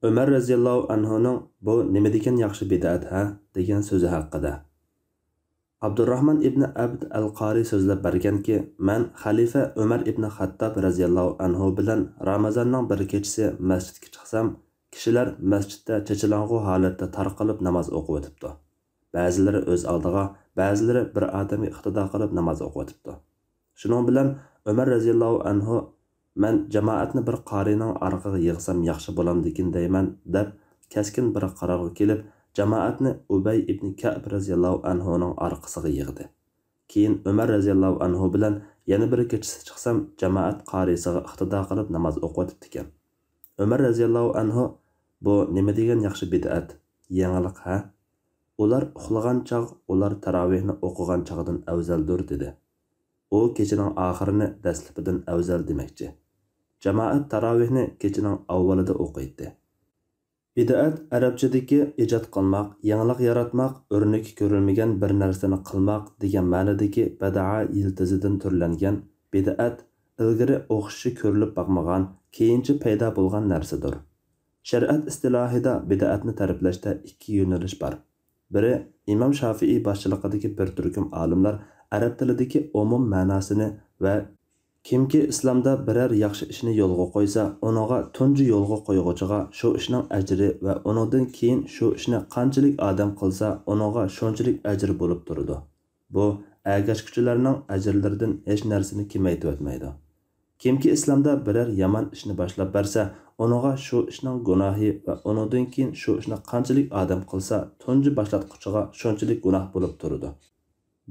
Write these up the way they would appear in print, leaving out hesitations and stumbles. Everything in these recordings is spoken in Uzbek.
Ömer raziyallohu anhuning bu nima degan yaxshi bid'at ha degan so'zi haqida. Abdurrahman ibn Abd al-Qari so'zlab berganki, men xalifa Ömer ibn Xattob raziyallohu anhu bilan Ramazonning bir kechasi masjidga chiqsam, kishilar masjidda chechilang'u holatda tarqalib namoz o'qib o'tibdi. Ba'zilari o'z oldiga, ba'zilari bir odamga iqtido qilib namoz o'qib o'tibdi. Shuning bilan Ömer raziyallohu anhu men jamoatni bir qorining orqaga yig'sam yaxshi bo'lamdikin deyman deb keskin bir qarorga kelib, jamoatni Ubay ibn Ka'b raziyallohu anhuning orqasiga yig'di. Keyin Ömer raziyallohu anhu bilan yana bir kechasi chiqsam, jamoat qorisiga iqtido qilib namoz o'qib o'tibdi ekan. Ömer raziyallohu anhu bu nima degan yaxshi bid'at, yangilik ha? Ular uxlagan chaq, ular tarovihni o'qigan chaqdan afzaldir dedi. U kechining oxirini daslipidan afzal demakchi. Jamoat tarovihni kechining avvalida o'qiydi. Bid'at arabchadagi ijod qilmoq, yangilik yaratmoq, o'rnak ko'rilmagan bir narsani qilmoq degan ma'nodagi bid'a yildizidan turlangan. Bid'at ilgari o'qishi ko'rilib boqmagan, keyinchi paydo bo'lgan narsadir. Shariat istilohida bid'atni ta'riflashda ikki yo'nalish bor. Biri Imom Shafiiy boshchiligidagi bir turkum olimlar arab tilidagi umum ma'nosini va kimki islomda biror yaxshi ishni yo'lga qo'ysa, uninga tunji yo'lga qo'yg'uchiga shu ishning ajri va uningdan keyin shu ishni qanchalik odam qilsa, uninga shunchalik ajr bo'lib turadi. Bu agashkuchilarning ajrlaridan hech narsani kamaytib o'tmaydi. Kimki islomda biror yomon ishni boshlab bersa, uninga shu ishning gunohi va uningdan keyin shu ishni qanchalik odam qilsa, tunji boshlatquchiga shunchalik gunoh bo'lib turadi.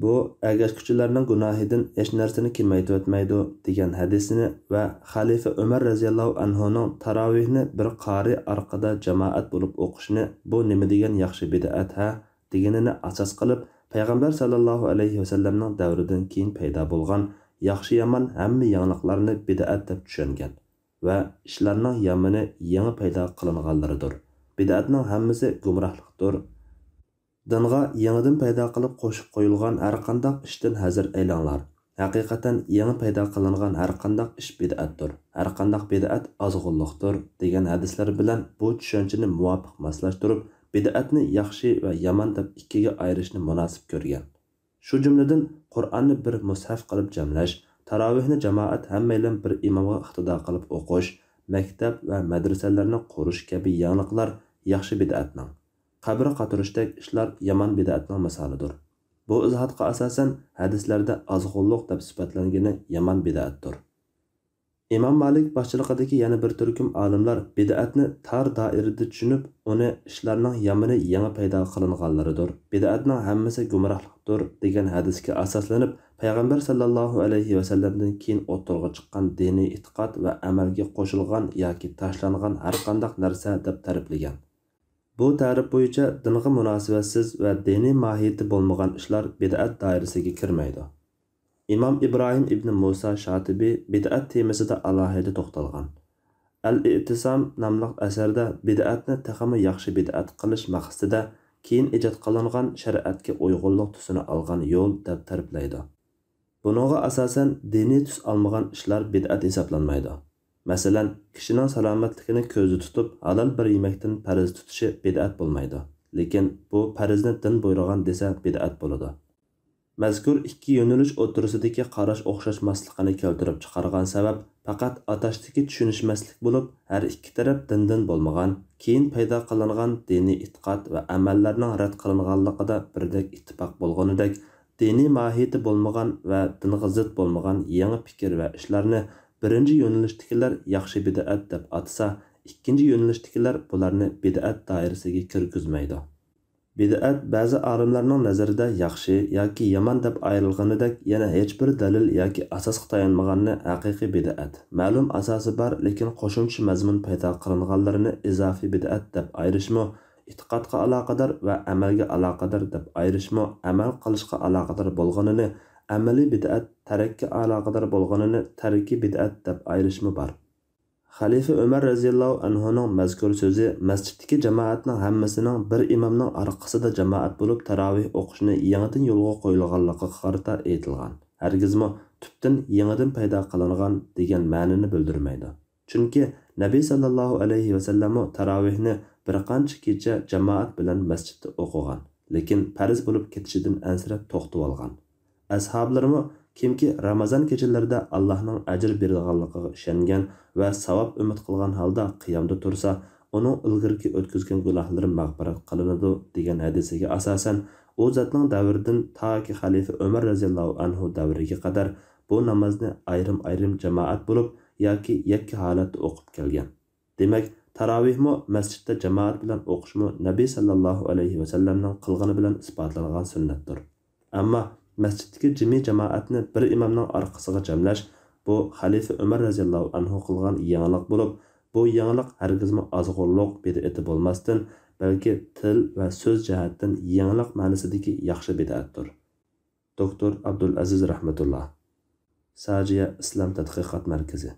Bu agashkuchilarning gunohidan hech narsani kamaytib o'tmaydi degan hadisini va xalifa Umar raziyallohu anhuning tarovihni bir qori orqada jamoat bo'lib o'qishni bu nima degan yaxshi bid'at ha deganini asos qilib, payg'ambar sallallohu alayhi vasallamning davridan keyin paydo bo'lgan yaxshi yomon hamma yangiliklarni bid'at deb tushungan va ishlarning yomoni yangi paydo qilinganlaridir. Bid'atning hammasi gumrohlikdir. Dinga yangidan paydo qilib qo'shib qo'yilgan har qanday ishdan hazir aylanglar. Haqiqatan yangi paydo qilingan har qanday ish bid'atdir. Har qanday bid'at ozg'unlikdir degan hadislar bilan bu tushunchani muvofiq moslashtirib, bid'atni yaxshi va yomon deb ikkiga ayirishni munosib ko'rgan. Shu jumladan Qur'onni bir mushaf qilib jamlash, tarovihni jamoat hammaylan bir imomga iqtido qilib o'qish, maktab va madrasalarni qurish kabi yangiliklar yaxshi bid'atning. Qabr qatirishdek ishlar yomon bid'atning misolidir. Bu izohatga asosan hadislarda ozg'unlik deb sifatlangani yomon bid'atdir. Imom Malik boshchiligidagi yana bir turkum olimlar bid'atni tar doirada tushunib, uni ishlarning yomoni yangi paydo qilinganlaridir. Bid'atning hammasi gumrohlikdir degan hadisga asoslanib, payg'ambar sallallohu alayhi vasallamdan keyin o'tirg'a chiqqan diniy e'tiqod va amalga qo'shilgan yoki tashlangan har qanday narsa deb ta'riflagan. Bu ta'rif bo'yicha dinga munosibatsiz va diniy mohiyati bo'lmagan ishlar bid'at doirasiga kirmaydi. İmam İbrahim ibn Musa Shatibi bid'at temasida alohida to'xtalgan. Al-I'tisam nomli asarda bid'atni taxmi yaxshi bid'at qilish maqsadida keyin ijod qilingan shariatga uyg'unlik tusini olgan yo'l deb ta'riflaydi. Buningga asosan diniy tus olmagan ishlar bid'at hisoblanmaydi. Masalan, kishining salomatligini ko'zda tutib, halol bir yemakdan farz tutishi bid'at bo'lmaydi. Lekin bu farzni din buyurgan desa bid'at bo'ladi. Mazkur ikki yo'nalish o'rtasidagi qarash o'xshashmasligini keltirib chiqargan sabab faqat atashdagi tushunishmaslik bo'lib, har ikki taraf dindan bo'lmagan, keyin paydo qilingan diniy e'tiqod va amallarning rad qilinganligida birdek ittifoq bo'lganidek, diniy mohiyati bo'lmagan va dinga zid bo'lmagan yangi fikr va ishlarni birinchi yo'nalishdagilar yaxshi bid'at deb atsa, ikkinchi yo'nalishdagilar bularni bid'at doirasiga kirgizmaydi. Bid'at ba'zi olimlarning nazarida yaxshi yoki yomon deb ayrilganidek, yana hech bir dalil yoki asosga tayanmaganni haqiqiy bid'at, ma'lum asosi bor lekin qo'shimcha mazmun paydo qilinganlarini izofiy bid'at deb ayirishmi, e'tiqodga aloqador va amalga aloqador deb ayirishmi, amal qilishga aloqador bo'lganini amaliy bid'at, tarakka aloqador bo'lganini tarkiy bid'at deb ayirishmi bor. Xalifa Umar raziyallohu anhuning mazkur so'zi masjiddagi jamoatning hammasining bir imomning orqasida jamoat bo'lib tarovih o'qishni yangidan yo'lga qo'yilganligiga qarata aytilgan. Hargizmi tubdan yangidan paydo qilingan degan ma'noni bildirmaydi. Chunki Nabiy sallallohu alayhi vasallam tarovihni bir qancha kecha jamoat bilan masjidda o'qigan, lekin farz bo'lib ketishidan ansirab to'xtab olgan. Ashablarimo kimki Ramazon kechalarida Allohning ajr beradiganligiga ishongan va savob umid qilgan holda qiyomda tursa, uning ilgirki o'tkazgan gunohlari mag'firat qilinadi degan hadisiga asosan u zotning davridan toki xalifa Umar roziyallohu anhu davriga qadar bu namozni ayrim jamoat bo'lib yoki yakka holatda o'qib kelgan. Demak, tarovihmi masjidda jamoat bilan o'qishmi Nabiy sallallohu alayhi vasallamning qilgani bilan isbotlangan sunnatdir. Ammo masjiddagi jami jamoatni bir imomning orqasiga jamlash bu xalifa Umar roziyallohu anhu qilgan yangilik bo'lib, bu yangilik hargizmi ozg'unliq bid'ati bo'lmasdan, balki til va so'z jihatdan yangilik ma'nosidagi yaxshi bid'atdir. Doktor Abdulaziz rahmatulloh. Sajiya Islom tadqiqot markazi.